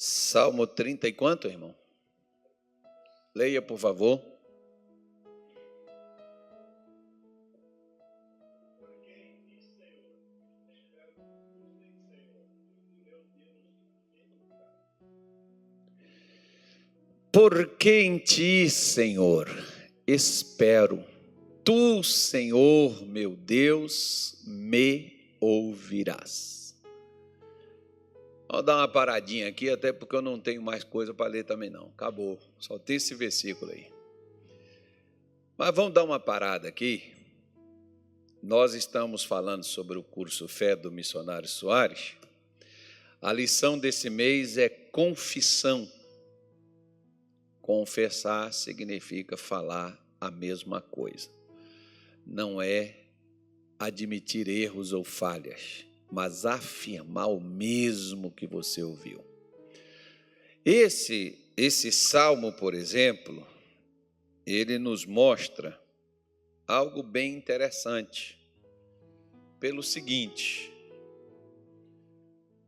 Salmo 30 e quanto, irmão? Leia, por favor. Porque em ti, Senhor, espero. Tu, Senhor, meu Deus, me ouvirás. Vou dar uma paradinha aqui, até porque eu não tenho mais coisa para ler também não. Acabou, só tem esse versículo aí. Mas vamos dar uma parada aqui. Nós estamos falando sobre o curso Fé do Missionário Soares. A lição desse mês é confissão. Confessar significa falar a mesma coisa. Não é admitir erros ou falhas, mas afirmar o mesmo que você ouviu. Esse salmo, por exemplo, ele nos mostra algo bem interessante. Pelo seguinte: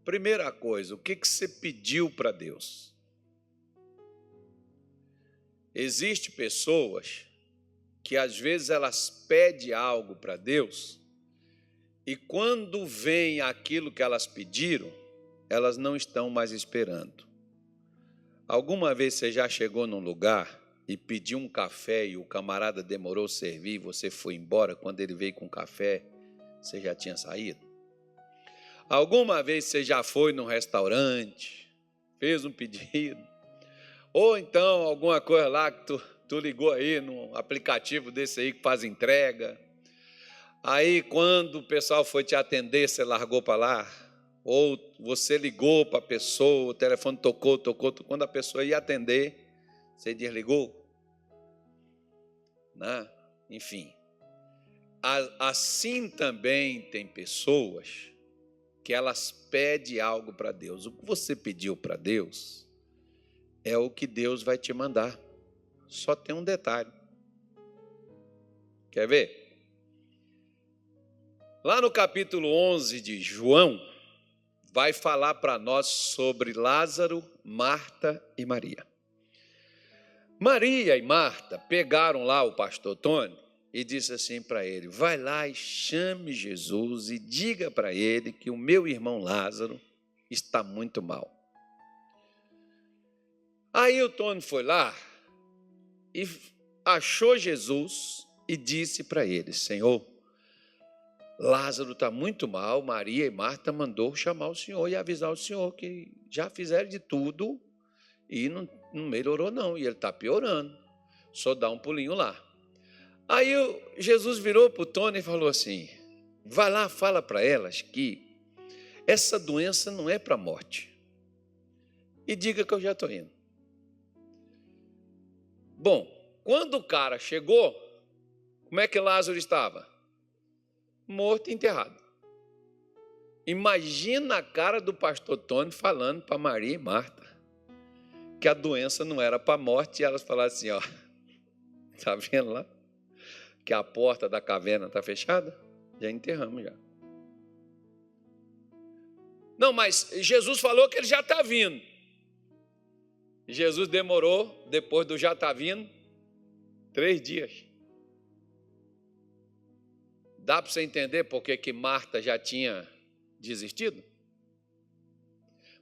primeira coisa, o que você pediu para Deus? Existem pessoas que às vezes elas pedem algo para Deus e quando vem aquilo que elas pediram, elas não estão mais esperando. Alguma vez você já chegou num lugar e pediu um café e o camarada demorou a servir e você foi embora, quando ele veio com café, você já tinha saído? Alguma vez você já foi num restaurante, fez um pedido, ou então alguma coisa lá que tu ligou aí num aplicativo desse aí que faz entrega. Aí quando o pessoal foi te atender, você largou para lá. Ou você ligou para a pessoa, o telefone tocou. Quando a pessoa ia atender, você desligou. Né? Enfim. Assim também tem pessoas que elas pedem algo para Deus. O que você pediu para Deus é o que Deus vai te mandar. Só tem um detalhe. Quer ver? Lá no capítulo 11 de João, vai falar para nós sobre Lázaro, Marta e Maria. Maria e Marta pegaram lá o pastor Tony e disse assim para ele: vai lá e chame Jesus e diga para ele que o meu irmão Lázaro está muito mal. Aí o Tony foi lá e achou Jesus e disse para ele: Senhor, Lázaro está muito mal, Maria e Marta mandou chamar o Senhor e avisar o Senhor que já fizeram de tudo e não melhorou não, e ele está piorando, só dá um pulinho lá. Aí Jesus virou para o Tony e falou assim: vai lá, fala para elas que essa doença não é para a morte, e diga que eu já estou indo. Bom, quando o cara chegou, como é que Lázaro estava? Morto e enterrado. Imagina a cara do pastor Tony falando para Maria e Marta que a doença não era para a morte, e elas falaram assim: ó, está vendo lá que a porta da caverna está fechada? Já enterramos já. Não, mas Jesus falou que ele já está vindo. Jesus demorou, depois do já está vindo, 3 dias. Dá para você entender por que Marta já tinha desistido?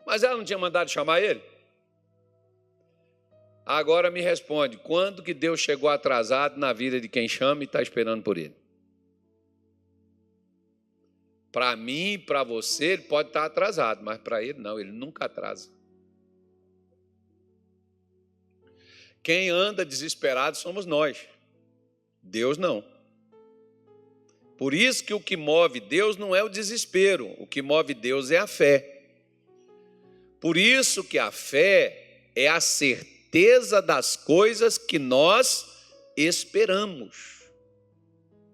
Mas ela não tinha mandado chamar ele? Agora me responde, quando que Deus chegou atrasado na vida de quem chama e está esperando por ele? Para mim, para você, ele pode estar atrasado, mas para ele não, ele nunca atrasa. Quem anda desesperado somos nós, Deus não. Por isso que o que move Deus não é o desespero, o que move Deus é a fé. Por isso que a fé é a certeza das coisas que nós esperamos.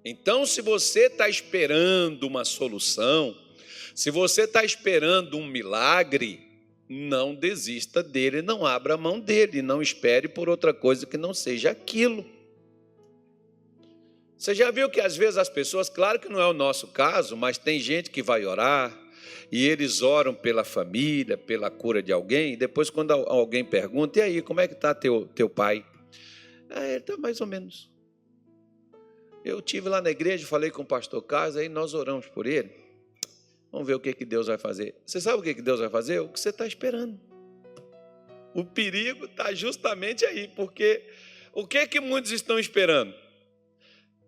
Então, se você está esperando uma solução, se você está esperando um milagre, não desista dele, não abra a mão dele, não espere por outra coisa que não seja aquilo. Você já viu que às vezes as pessoas, claro que não é o nosso caso, mas tem gente que vai orar, e eles oram pela família, pela cura de alguém, e depois quando alguém pergunta, e aí, como é que está teu pai? Ele está mais ou menos. Eu estive lá na igreja, falei com o pastor Carlos, aí nós oramos por ele. Vamos ver o que Deus vai fazer. Você sabe o que Deus vai fazer? O que você está esperando. O perigo está justamente aí, porque o que muitos estão esperando?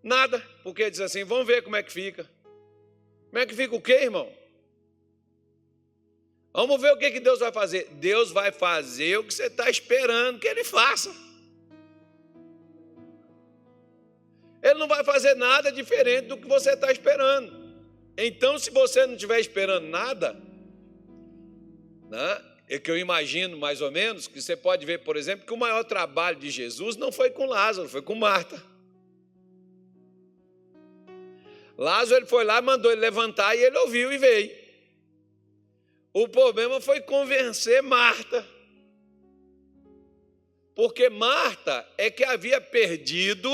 Nada, porque diz assim, vamos ver como é que fica. Como é que fica o quê, irmão? Vamos ver o que Deus vai fazer. Deus vai fazer o que você está esperando que Ele faça. Ele não vai fazer nada diferente do que você está esperando. Então, se você não estiver esperando nada, né, é que eu imagino mais ou menos, que você pode ver, por exemplo, que o maior trabalho de Jesus não foi com Lázaro, foi com Marta. Lázaro, ele foi lá, mandou ele levantar e ele ouviu e veio. O problema foi convencer Marta. Porque Marta é que havia perdido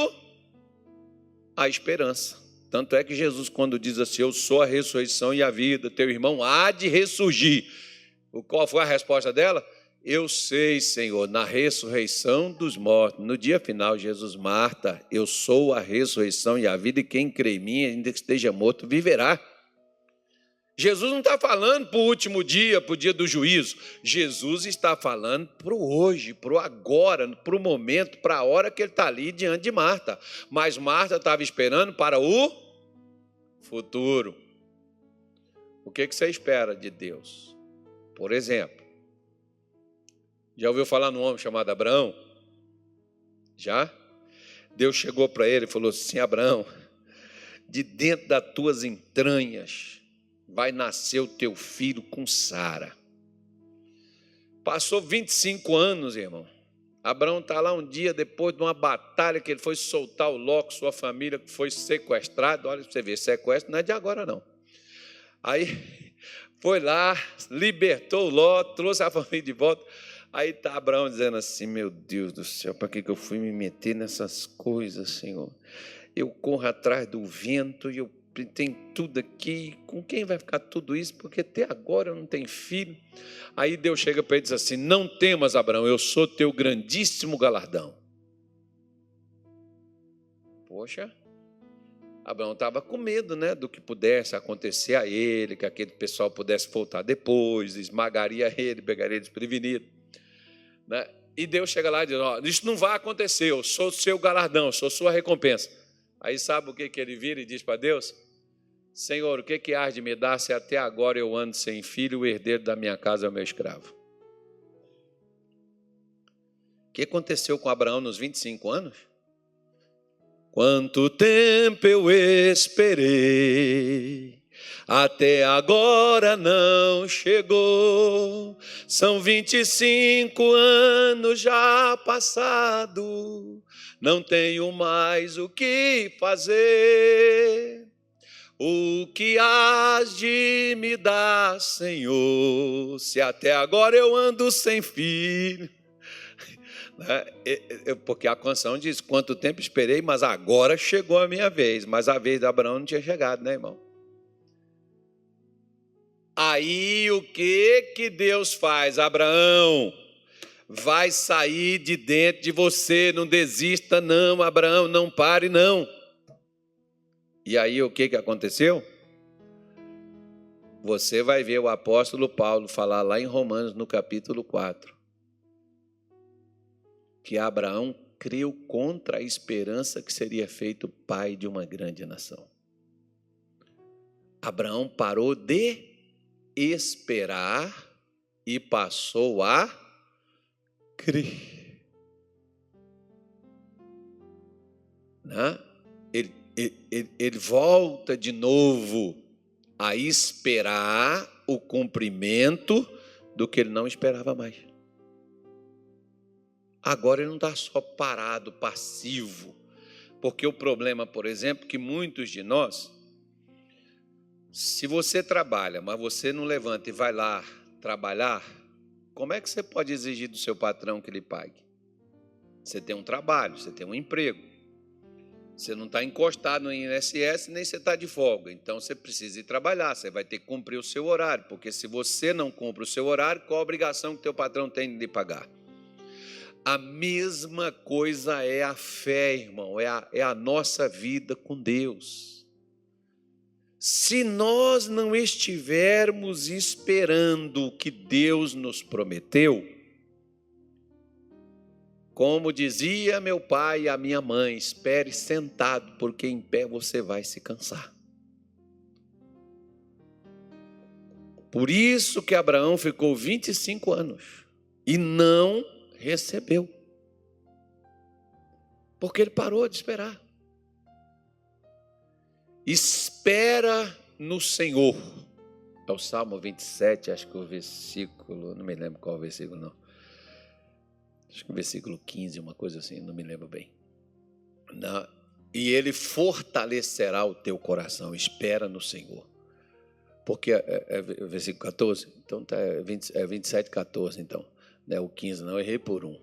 a esperança. Tanto é que Jesus, quando diz assim, eu sou a ressurreição e a vida, teu irmão há de ressurgir. Qual foi a resposta dela? Eu sei, Senhor, na ressurreição dos mortos. No dia final, Jesus, Marta, eu sou a ressurreição e a vida, e quem crê em mim, ainda que esteja morto, viverá. Jesus não está falando para o último dia, para o dia do juízo. Jesus está falando para o hoje, para o agora, para o momento, para a hora que ele está ali diante de Marta. Mas Marta estava esperando para o futuro. O que você espera de Deus? Por exemplo, já ouviu falar num homem chamado Abraão? Já? Deus chegou para ele e falou assim, Abraão, de dentro das tuas entranhas vai nascer o teu filho com Sara. Passou 25 anos, irmão. Abraão está lá um dia depois de uma batalha que ele foi soltar o Ló, sua família que foi sequestrada. Olha, você vê, sequestro não é de agora não. Aí foi lá, libertou o Ló, trouxe a família de volta. Aí está Abraão dizendo assim, meu Deus do céu, para que eu fui me meter nessas coisas, Senhor? Eu corro atrás do vento e eu tenho tudo aqui, com quem vai ficar tudo isso? Porque até agora eu não tenho filho. Aí Deus chega para ele e diz assim, não temas, Abraão, eu sou teu grandíssimo galardão. Poxa, Abraão estava com medo, né, do que pudesse acontecer a ele, que aquele pessoal pudesse voltar depois, esmagaria ele, pegaria ele desprevenido, né? E Deus chega lá e diz, ó, isso não vai acontecer, eu sou seu galardão, eu sou sua recompensa. Aí sabe o que ele vira e diz para Deus? Senhor, o que há de me dar se até agora eu ando sem filho, o herdeiro da minha casa é o meu escravo? O que aconteceu com Abraão nos 25 anos? Quanto tempo eu esperei, até agora não chegou. São 25 anos já passados, não tenho mais o que fazer. O que hás de me dar, Senhor, se até agora eu ando sem filho? Porque a canção diz, quanto tempo esperei, mas agora chegou a minha vez. Mas a vez de Abraão não tinha chegado, né, irmão? Aí o que Deus faz? Abraão, vai sair de dentro de você, não desista não, Abraão, não pare não. E aí o que aconteceu? Você vai ver o apóstolo Paulo falar lá em Romanos, no capítulo 4, que Abraão creu contra a esperança que seria feito pai de uma grande nação. Abraão parou de esperar e passou a crer. Né? Ele volta de novo a esperar o cumprimento do que ele não esperava mais. Agora ele não está só parado, passivo, porque o problema, por exemplo, que muitos de nós, se você trabalha, mas você não levanta e vai lá trabalhar, como é que você pode exigir do seu patrão que ele pague? Você tem um trabalho, você tem um emprego. Você não está encostado no INSS, nem você está de folga. Então, você precisa ir trabalhar, você vai ter que cumprir o seu horário, porque se você não cumpre o seu horário, qual a obrigação que teu patrão tem de lhe pagar? A mesma coisa é a fé, irmão, é a nossa vida com Deus. Se nós não estivermos esperando o que Deus nos prometeu, como dizia meu pai e a minha mãe, espere sentado, porque em pé você vai se cansar. Por isso que Abraão ficou 25 anos e não recebeu. Porque ele parou de esperar. Espera no Senhor. É o Salmo 27, acho que o versículo, não me lembro qual o versículo não. Acho que o versículo 15, uma coisa assim, não me lembro bem. E ele fortalecerá o teu coração, espera no Senhor. Porque é versículo 14, então é 27, 14, então. Não é o 15, não, errei por um.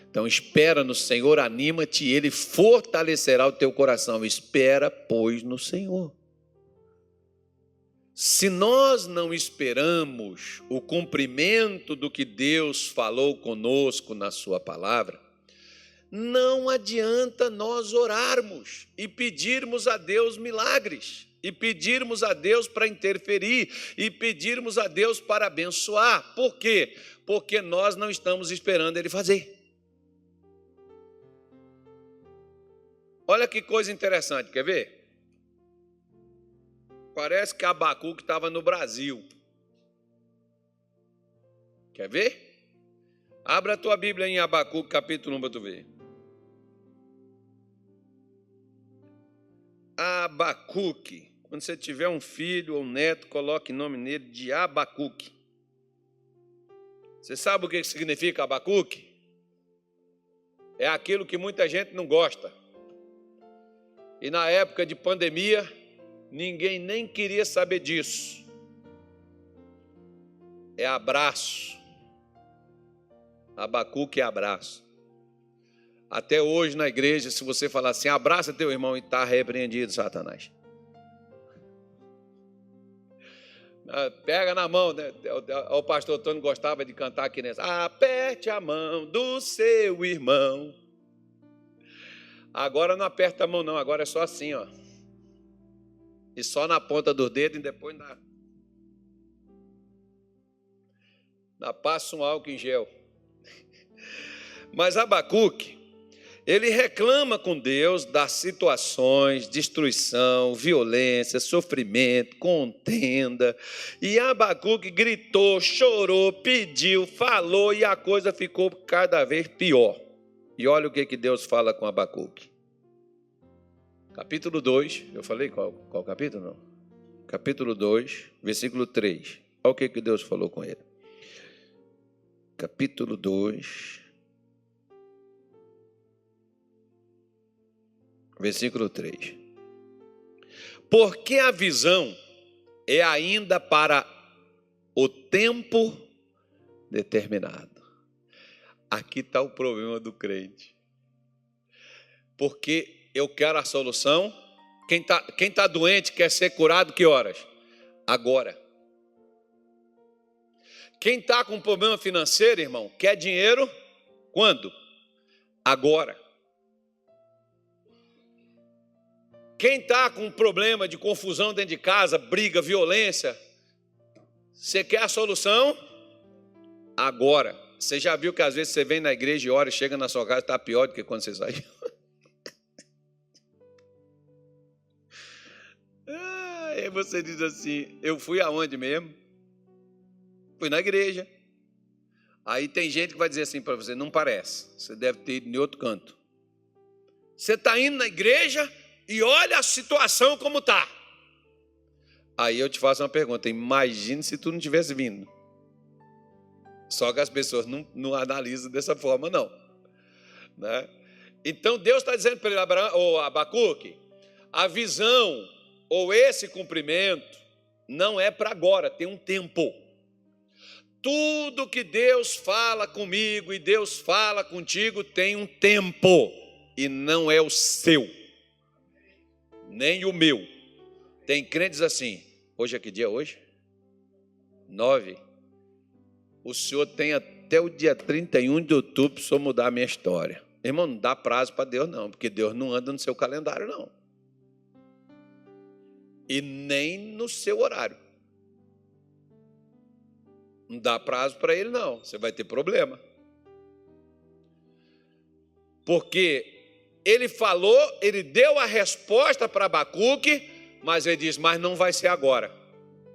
Então espera no Senhor, anima-te e ele fortalecerá o teu coração. Espera, pois, no Senhor. Se nós não esperamos o cumprimento do que Deus falou conosco na sua palavra, não adianta nós orarmos e pedirmos a Deus milagres, e pedirmos a Deus para interferir, e pedirmos a Deus para abençoar. Por quê? Porque nós não estamos esperando Ele fazer. Olha que coisa interessante, quer ver? Parece que Abacuque estava no Brasil. Quer ver? Abra a tua Bíblia em Abacuque, capítulo 1, para tu ver. Abacuque. Quando você tiver um filho ou um neto, coloque o nome nele de Abacuque. Você sabe o que significa Abacuque? É aquilo que muita gente não gosta. E na época de pandemia, ninguém nem queria saber disso. É abraço. Abacuque é abraço. Até hoje na igreja, se você falar assim, abraça teu irmão, e está repreendido, Satanás. Pega na mão, né? O pastor Antônio gostava de cantar aqui nessa. Aperte a mão do seu irmão. Agora não aperta a mão não, agora é só assim, ó. E só na ponta do dedo e depois passa um álcool em gel. Mas Abacuque, ele reclama com Deus das situações, destruição, violência, sofrimento, contenda. E Abacuque gritou, chorou, pediu, falou e a coisa ficou cada vez pior. E olha o que Deus fala com Abacuque. Capítulo 2, eu falei qual capítulo? Não. Capítulo 2, versículo 3. Olha o que Deus falou com ele. Capítulo 2, versículo 3. Porque a visão é ainda para o tempo determinado. Aqui está o problema do crente. Porque eu quero a solução. Quem tá doente quer ser curado que horas? Agora. Quem está com problema financeiro, irmão, quer dinheiro quando? Agora. Quem está com problema de confusão dentro de casa, briga, violência, você quer a solução? Agora. Você já viu que às vezes você vem na igreja e ora e chega na sua casa e está pior do que quando você saiu? Aí você diz assim, eu fui aonde mesmo? Fui na igreja. Aí tem gente que vai dizer assim para você, não parece, você deve ter ido em outro canto. Você está indo na igreja e olha a situação como está. Aí eu te faço uma pergunta, imagine se tu não tivesse vindo. Só que as pessoas não analisam dessa forma, não. Né? Então Deus está dizendo para ele, Abacuque, a visão ou esse cumprimento não é para agora, tem um tempo. Tudo que Deus fala comigo e Deus fala contigo tem um tempo e não é o seu. nem o meu. Tem crentes assim, hoje é que dia hoje? 9. O senhor tem até o dia 31 de outubro para o senhor mudar a minha história. Irmão, não dá prazo para Deus não, porque Deus não anda no seu calendário não. E nem no seu horário. Não dá prazo para ele não, você vai ter problema. Porque ele falou, ele deu a resposta para Abacuque, mas ele diz, mas não vai ser agora.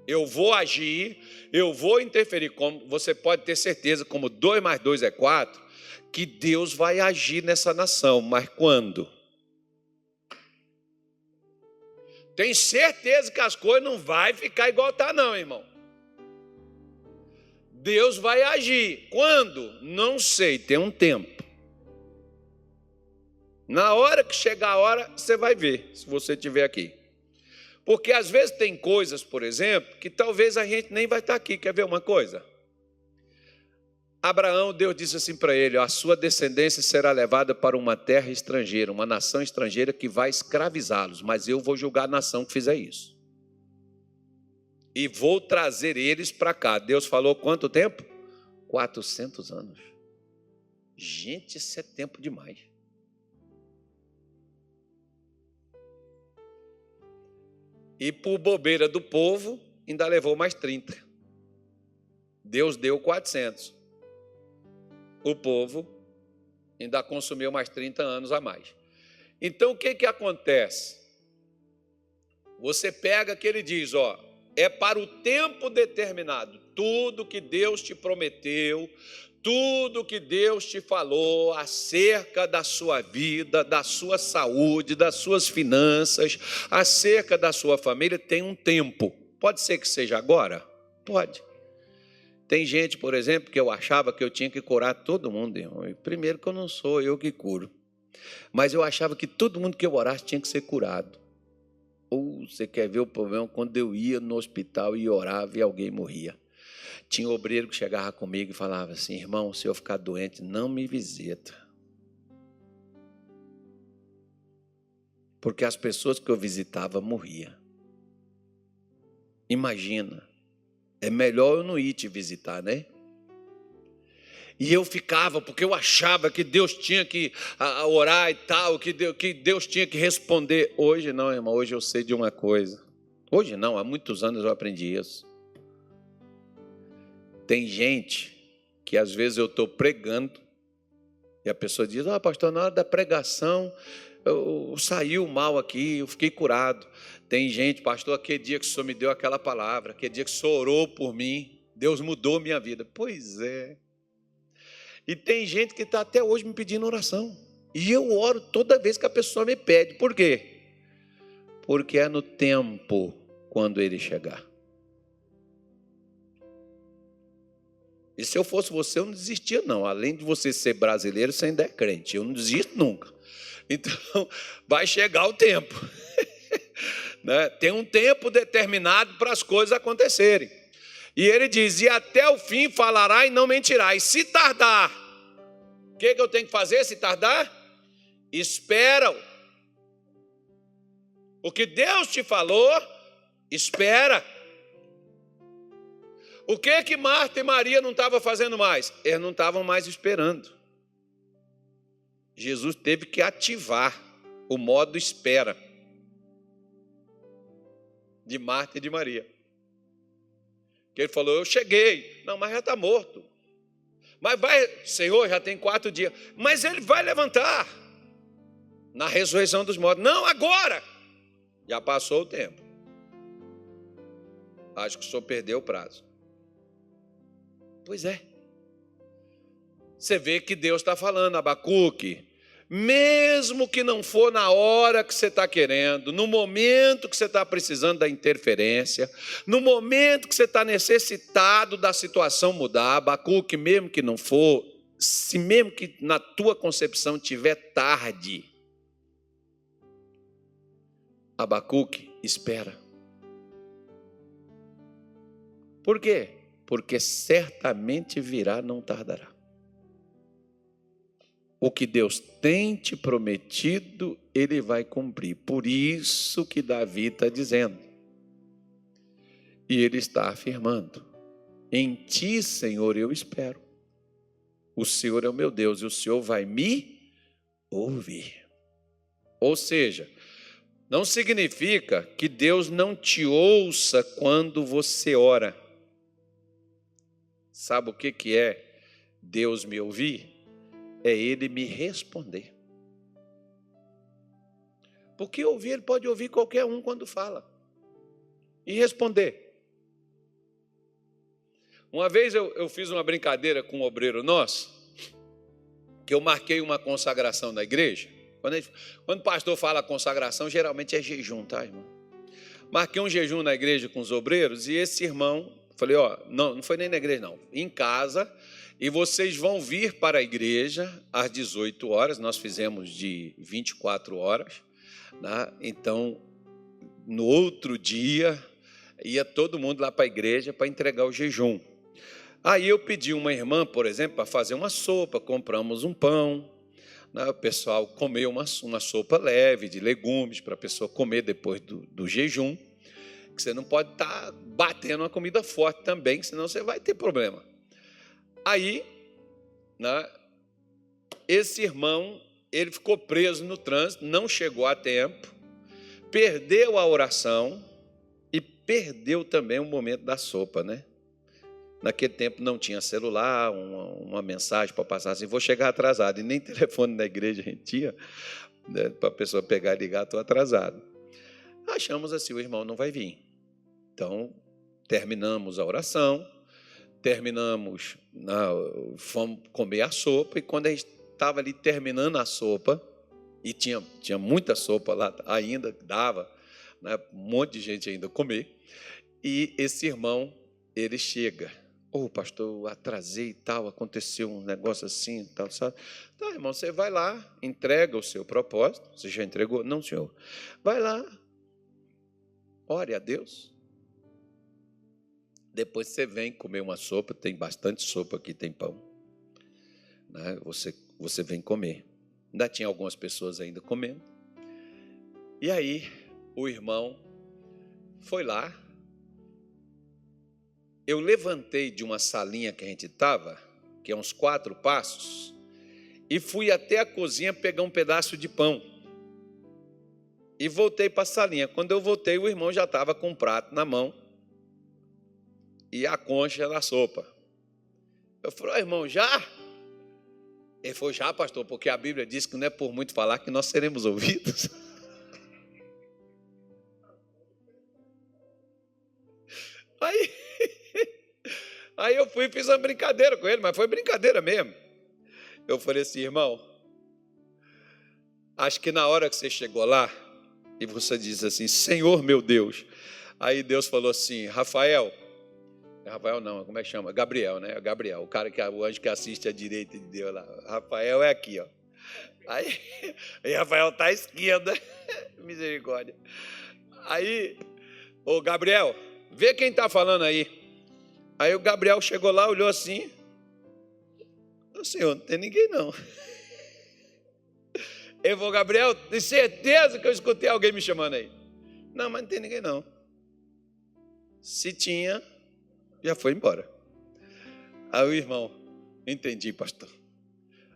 Eu vou agir, eu vou interferir. Como você pode ter certeza, como 2 mais 2 é 4, que Deus vai agir nessa nação. Mas quando? Tem certeza que as coisas não vão ficar igual está não, irmão. Deus vai agir. Quando? Não sei, tem um tempo. Na hora que chegar a hora, você vai ver, se você estiver aqui. Porque às vezes tem coisas, por exemplo, que talvez a gente nem vai estar aqui. Quer ver uma coisa? Abraão, Deus disse assim para ele, a sua descendência será levada para uma terra estrangeira, uma nação estrangeira que vai escravizá-los, mas eu vou julgar a nação que fizer isso. E vou trazer eles para cá. Deus falou quanto tempo? 400 anos. Gente, isso é tempo demais. E por bobeira do povo, ainda levou mais 30. Deus deu 400. O povo ainda consumiu mais 30 anos a mais. Então, o que acontece? Você pega que ele diz, ó, é para o tempo determinado. Tudo que Deus te prometeu, tudo que Deus te falou acerca da sua vida, da sua saúde, das suas finanças, acerca da sua família, tem um tempo. Pode ser que seja agora? Pode. Tem gente, por exemplo, que eu achava que eu tinha que curar todo mundo, irmão. Primeiro que eu não sou eu que curo. Mas eu achava que todo mundo que eu orasse tinha que ser curado. Ou você quer ver o problema? Quando eu ia no hospital e orava e alguém morria. Tinha um obreiro que chegava comigo e falava assim, irmão, se eu ficar doente, não me visita. Porque as pessoas que eu visitava morriam. Imagina, é melhor eu não ir te visitar, né? E eu ficava, porque eu achava que Deus tinha que orar e tal, que Deus tinha que responder. Hoje não, irmão, hoje eu sei de uma coisa. Hoje não, há muitos anos eu aprendi isso. Tem gente que às vezes eu estou pregando e a pessoa diz, pastor, na hora da pregação eu saiu mal aqui, eu fiquei curado. Tem gente, pastor, aquele dia que o senhor me deu aquela palavra, aquele dia que o senhor orou por mim, Deus mudou minha vida. Pois é. E tem gente que está até hoje me pedindo oração. E eu oro toda vez que a pessoa me pede. Por quê? Porque é no tempo quando ele chegar. E se eu fosse você, eu não desistia não. Além de você ser brasileiro, você ainda é crente. Eu não desisto nunca. Então, vai chegar o tempo. Né? Tem um tempo determinado para as coisas acontecerem. E ele diz, e até o fim falará e não mentirá. E se tardar, o que eu tenho que fazer se tardar? Espera. O que Deus te falou, espera. O que Marta e Maria não estavam fazendo mais? Eles não estavam mais esperando. Jesus teve que ativar o modo espera de Marta e de Maria. Que ele falou, eu cheguei. Não, mas já está morto. Mas vai, Senhor, já tem 4 dias. Mas ele vai levantar na ressurreição dos mortos. Não, agora. Já passou o tempo. Acho que o senhor perdeu o prazo. Pois é. Você vê que Deus está falando, Abacuque, mesmo que não for na hora que você está querendo, no momento que você está precisando da interferência, no momento que você está necessitado da situação mudar, Abacuque, mesmo que não for, se mesmo que na tua concepção tiver tarde, Abacuque, espera. Por quê? Porque certamente virá, não tardará. o que Deus tem te prometido, Ele vai cumprir. Por isso que Davi está dizendo. E ele está afirmando: em ti, Senhor, eu espero. O Senhor é o meu Deus e o Senhor vai me ouvir. Ou seja, não significa que Deus não te ouça quando você ora. Sabe o que é Deus me ouvir? É Ele me responder. Porque ouvir, Ele pode ouvir qualquer um quando fala e responder. Uma vez eu fiz uma brincadeira com um obreiro nosso, que eu marquei uma consagração na igreja. Quando o pastor fala consagração, geralmente é jejum, tá, irmão? Marquei um jejum na igreja com os obreiros e esse irmão, falei, não foi nem na igreja não, em casa, e vocês vão vir para a igreja às 18 horas, nós fizemos de 24 horas, né? Então, no outro dia, ia todo mundo lá para a igreja para entregar o jejum. Aí eu pedi uma irmã, por exemplo, para fazer uma sopa, compramos um pão, né? O pessoal comeu uma sopa leve de legumes para a pessoa comer depois do jejum, que você não pode estar batendo uma comida forte também, senão você vai ter problema. Aí, né, esse irmão, ele ficou preso no trânsito, não chegou a tempo, perdeu a oração e perdeu também o momento da sopa, né? Naquele tempo não tinha celular, uma mensagem para passar assim, vou chegar atrasado. E nem telefone na igreja a gente tinha, né, para a pessoa pegar e ligar, estou atrasado. Achamos assim, o irmão não vai vir. Então, terminamos a oração, fomos comer a sopa, e quando a gente estava ali terminando a sopa, e tinha muita sopa lá ainda, dava, né, um monte de gente ainda comer, e esse irmão, ele chega, pastor, atrasei e tal, aconteceu um negócio assim e tal, sabe? Tá, irmão, você vai lá, entrega o seu propósito, você já entregou? Não, senhor. Vai lá, ore a Deus. Depois você vem comer uma sopa, tem bastante sopa aqui, tem pão, né? Você vem comer. Ainda tinha algumas pessoas ainda comendo. E aí, o irmão foi lá. Eu levantei de uma salinha que a gente estava, que é uns 4 passos, e fui até a cozinha pegar um pedaço de pão. E voltei para a salinha. Quando eu voltei, o irmão já estava com um prato na mão e a concha da sopa. Eu falei, irmão, já? Ele falou, já, pastor, porque a Bíblia diz que não é por muito falar que nós seremos ouvidos. Aí eu fui e fiz uma brincadeira com ele, mas foi brincadeira mesmo. Eu falei assim, irmão, acho que na hora que você chegou lá, e você diz assim, Senhor meu Deus, aí Deus falou assim, Rafael não, como é que chama? Gabriel, né? Gabriel, o anjo que assiste à direita de Deus lá. Rafael é aqui, ó. Aí Rafael está à esquerda, misericórdia. Aí, Gabriel, vê quem está falando aí. Aí o Gabriel chegou lá, olhou assim, Senhor, não tem ninguém não. Eu vou, Gabriel, tem certeza que eu escutei alguém me chamando aí? Não, mas não tem ninguém não. Se tinha, já foi embora. Aí o irmão, entendi, pastor.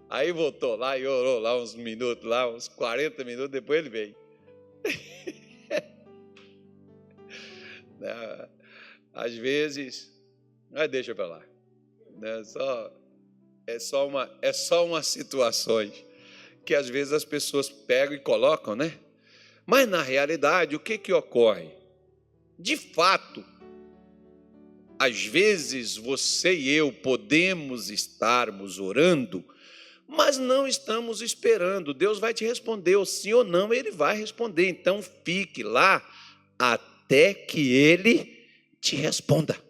Aí voltou lá e orou lá uns minutos, uns 40 minutos, depois ele veio. Às vezes, mas deixa para lá. É só umas situações que às vezes as pessoas pegam e colocam, né? Mas na realidade, o que ocorre? De fato, às vezes você e eu podemos estarmos orando, mas não estamos esperando. Deus vai te responder, ou sim ou não, Ele vai responder. Então fique lá até que Ele te responda.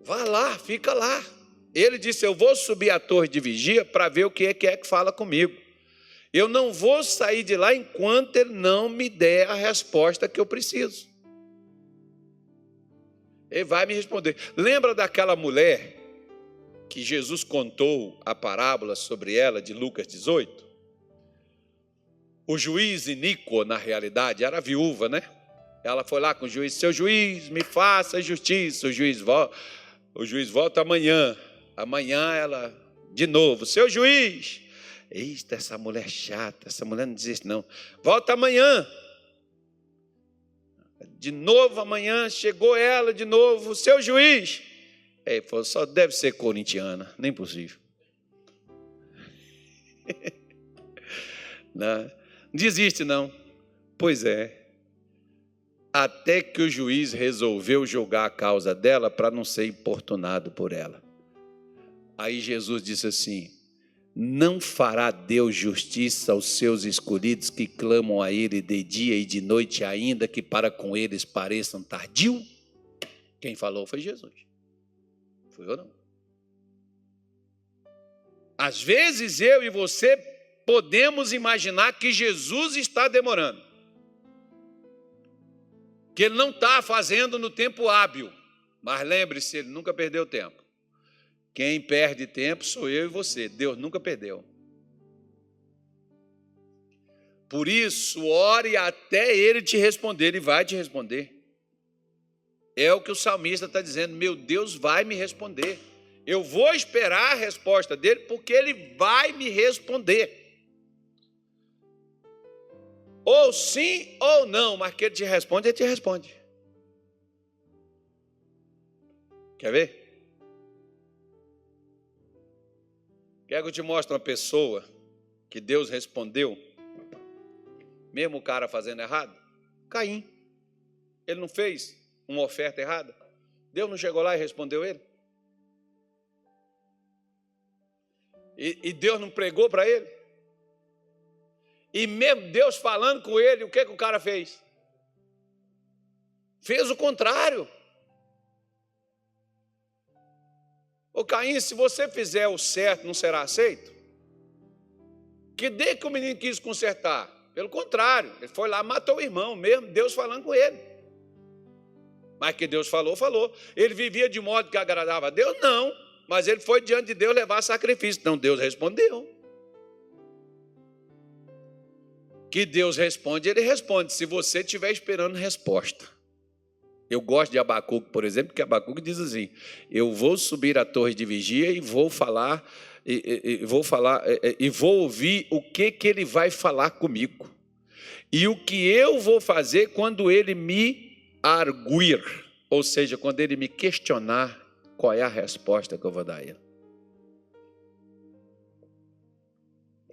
Vá lá, fica lá. Ele disse, eu vou subir à torre de vigia para ver o que é que fala comigo. Eu não vou sair de lá enquanto Ele não me der a resposta que eu preciso. Ele vai me responder. Lembra daquela mulher que Jesus contou a parábola sobre ela de Lucas 18, o juiz Iníquo, na realidade, era viúva, né? Ela foi lá com o juiz: seu juiz, me faça justiça. O juiz volta amanhã. Amanhã ela, de novo: seu juiz. Eita, essa mulher chata, essa mulher não desiste não. Volta amanhã. De novo amanhã, chegou ela de novo: seu juiz. Ele falou: só deve ser corintiana, nem possível. Não desiste não. Pois é. Até que o juiz resolveu julgar a causa dela para não ser importunado por ela. Aí Jesus disse assim: não fará Deus justiça aos seus escolhidos que clamam a Ele de dia e de noite, ainda que para com eles pareçam tardio? Quem falou foi Jesus. Foi ou não? Às vezes eu e você podemos imaginar que Jesus está demorando, que Ele não está fazendo no tempo hábil. Mas lembre-se, Ele nunca perdeu tempo. Quem perde tempo sou eu e você. Deus nunca perdeu. Por isso, ore até Ele te responder. Ele vai te responder. É o que o salmista está dizendo: meu Deus vai me responder. Eu vou esperar a resposta dele, porque Ele vai me responder. Ou sim ou não, mas que Ele te responde, Ele te responde. Quer ver? Quer que eu te mostre uma pessoa que Deus respondeu, mesmo o cara fazendo errado? Caim. Ele não fez uma oferta errada? Deus não chegou lá e respondeu ele? E Deus não pregou para ele? E mesmo Deus falando com ele, o que o cara fez? Fez o contrário. Ô Caim, se você fizer o certo, não será aceito? Que dê que o menino quis consertar. Pelo contrário, ele foi lá, matou o irmão, mesmo Deus falando com ele. Mas que Deus falou, falou. Ele vivia de modo que agradava a Deus? Não. Mas ele foi diante de Deus levar sacrifício. Então Deus respondeu. Que Deus responde, Ele responde, se você estiver esperando resposta. Eu gosto de Abacuque, por exemplo, porque Abacuque diz assim: eu vou subir à torre de vigia e vou falar, e vou ouvir o que Ele vai falar comigo. E o que eu vou fazer quando Ele me arguir, ou seja, quando Ele me questionar, qual é a resposta que eu vou dar a Ele.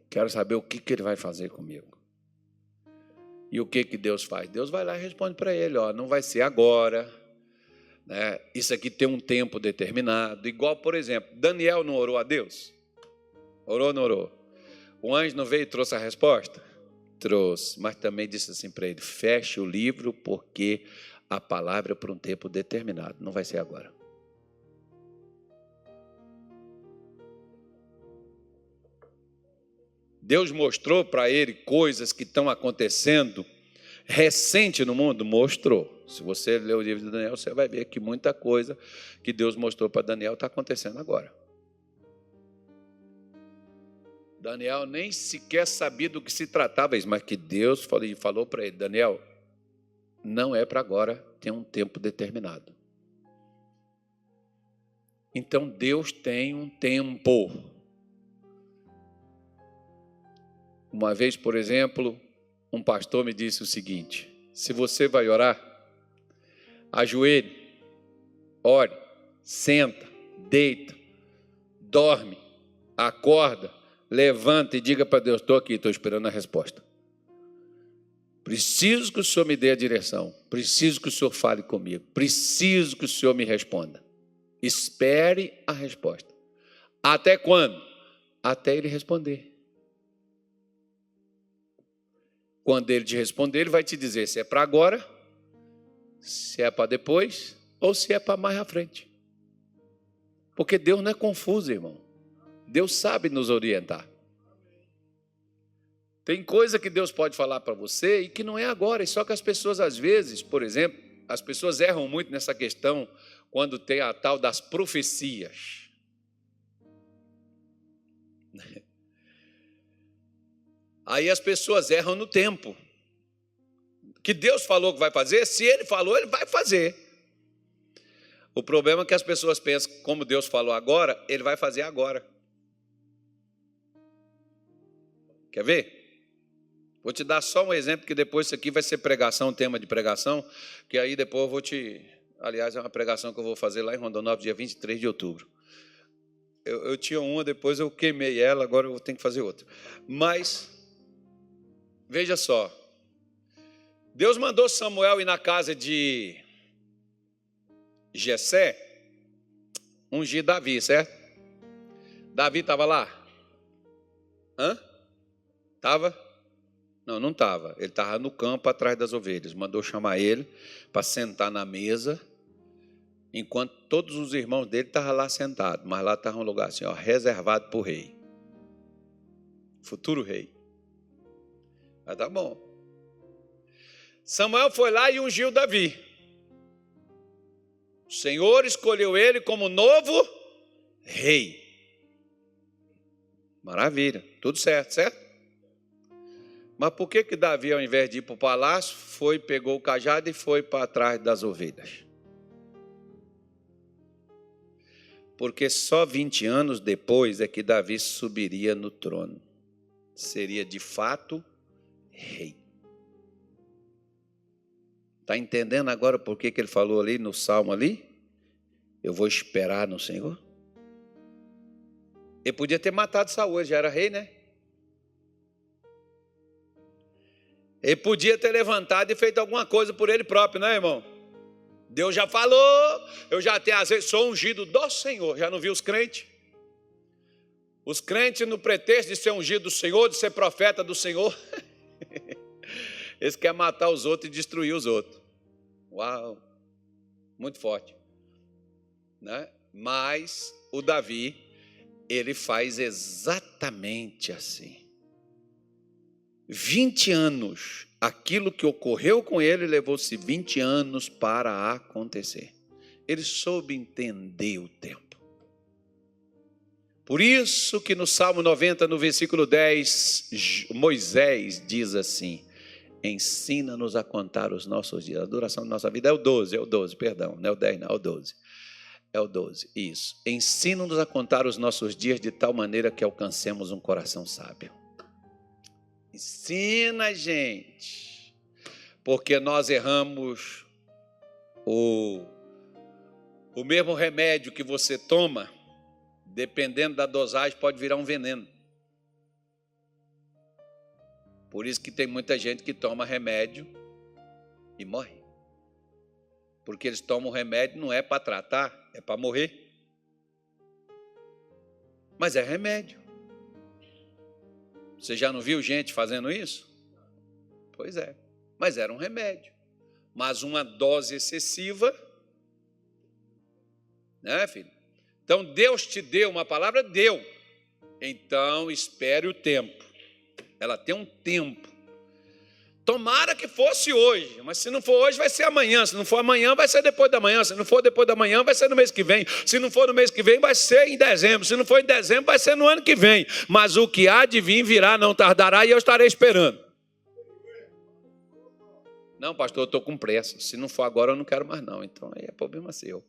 Quero saber o que Ele vai fazer comigo. E o que Deus faz? Deus vai lá e responde para ele: ó, não vai ser agora, né? Isso aqui tem um tempo determinado. Igual, por exemplo, Daniel não orou a Deus? Orou ou não orou? O anjo não veio e trouxe a resposta? Trouxe, mas também disse assim para ele: feche o livro, porque a palavra é por um tempo determinado, não vai ser agora. Deus mostrou para ele coisas que estão acontecendo recente no mundo? Mostrou. Se você ler o livro de Daniel, você vai ver que muita coisa que Deus mostrou para Daniel está acontecendo agora. Daniel nem sequer sabia do que se tratava isso, mas que Deus falou para ele: Daniel, não é para agora, tem um tempo determinado. Então Deus tem um tempo. Uma vez, por exemplo, um pastor me disse o seguinte: se você vai orar, ajoelhe, ore, senta, deita, dorme, acorda, levanta e diga para Deus: estou aqui, estou esperando a resposta. Preciso que o Senhor me dê a direção, preciso que o Senhor fale comigo, preciso que o Senhor me responda. Espere a resposta. Até quando? Até Ele responder. Quando Ele te responder, Ele vai te dizer se é para agora, se é para depois ou se é para mais à frente. Porque Deus não é confuso, irmão. Deus sabe nos orientar. Tem coisa que Deus pode falar para você e que não é agora. E só que as pessoas, às vezes, por exemplo, as pessoas erram muito nessa questão quando tem a tal das profecias. Aí as pessoas erram no tempo. Que Deus falou que vai fazer, se Ele falou, Ele vai fazer. O problema é que as pessoas pensam que como Deus falou agora, Ele vai fazer agora. Quer ver? Vou te dar só um exemplo, que depois isso aqui vai ser pregação, tema de pregação, que aí depois eu vou te... Aliás, é uma pregação que eu vou fazer lá em Rondonópolis, dia 23 de outubro. Eu tinha uma, depois eu queimei ela, agora eu vou ter que fazer outra. Mas, veja só. Deus mandou Samuel ir na casa de Jessé, ungir Davi, certo? Davi estava lá? Hã? Estava? Não, não estava. Ele estava no campo atrás das ovelhas. Mandou chamar ele para sentar na mesa, enquanto todos os irmãos dele estavam lá sentados. Mas lá estava um lugar assim, ó, reservado para o rei. Futuro rei. Mas tá bom. Samuel foi lá e ungiu Davi. O Senhor escolheu ele como novo rei. Maravilha, tudo certo, certo? Mas por que Davi, ao invés de ir para o palácio, pegou o cajado e foi para trás das ovelhas? Porque só 20 anos depois é que Davi subiria no trono. Seria de fato rei. Está entendendo agora por que ele falou ali no salmo ali? Eu vou esperar no Senhor. Ele podia ter matado Saul, já era rei, né? Ele podia ter levantado e feito alguma coisa por ele próprio, né, irmão? Deus já falou, eu já tenho, às vezes, sou ungido do Senhor. Já não viu os crentes? Os crentes, no pretexto de ser ungido do Senhor, de ser profeta do Senhor, eles querem matar os outros e destruir os outros. Uau, muito forte, né? Mas o Davi, ele faz exatamente assim. 20 anos, aquilo que ocorreu com ele levou-se 20 anos para acontecer. Ele soube entender o tempo. Por isso que no Salmo 90, no versículo 10, Moisés diz assim: ensina-nos a contar os nossos dias. A duração da nossa vida é o 12, perdão, não é o 10 não, é o 12. É o 12, isso. Ensina-nos a contar os nossos dias de tal maneira que alcancemos um coração sábio. Ensina, gente, porque nós erramos o mesmo remédio que você toma, dependendo da dosagem, pode virar um veneno. Por isso que tem muita gente que toma remédio e morre. Porque eles tomam remédio não é para tratar, é para morrer. Mas é remédio. Você já não viu gente fazendo isso? Pois é, mas era um remédio. Mas uma dose excessiva, né, filho? Então, Deus te deu uma palavra? Deu. Então, espere o tempo. Ela tem um tempo. Tomara que fosse hoje, mas se não for hoje, vai ser amanhã. Se não for amanhã, vai ser depois da manhã. Se não for depois da manhã, vai ser no mês que vem. Se não for no mês que vem, vai ser em dezembro. Se não for em dezembro, vai ser no ano que vem. Mas o que há de vir virá, não tardará, e eu estarei esperando. Não, pastor, eu estou com pressa. Se não for agora, eu não quero mais não. Então, aí é problema seu.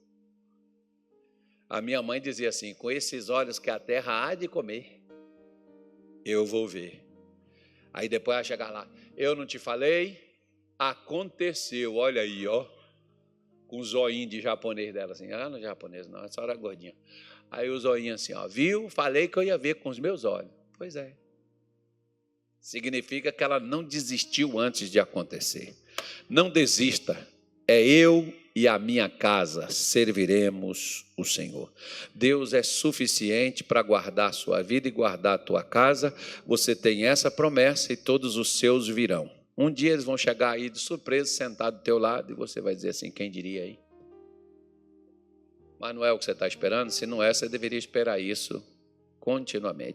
A minha mãe dizia assim: com esses olhos que a terra há de comer, eu vou ver. Aí depois ela chegar lá: eu não te falei? Aconteceu, olha aí, ó. Com o zoinho de japonês dela, assim. Ah, não é japonês não, essa hora é gordinha. Aí o zoinho assim, ó, viu? Falei que eu ia ver com os meus olhos. Pois é. Significa que ela não desistiu antes de acontecer. Não desista. É eu e a minha casa serviremos o Senhor. Deus é suficiente para guardar a sua vida e guardar a tua casa. Você tem essa promessa e todos os seus virão. Um dia eles vão chegar aí de surpresa, sentado do teu lado, e você vai dizer assim: quem diria aí? Mas não é o que você está esperando? Se não é, você deveria esperar isso continuamente.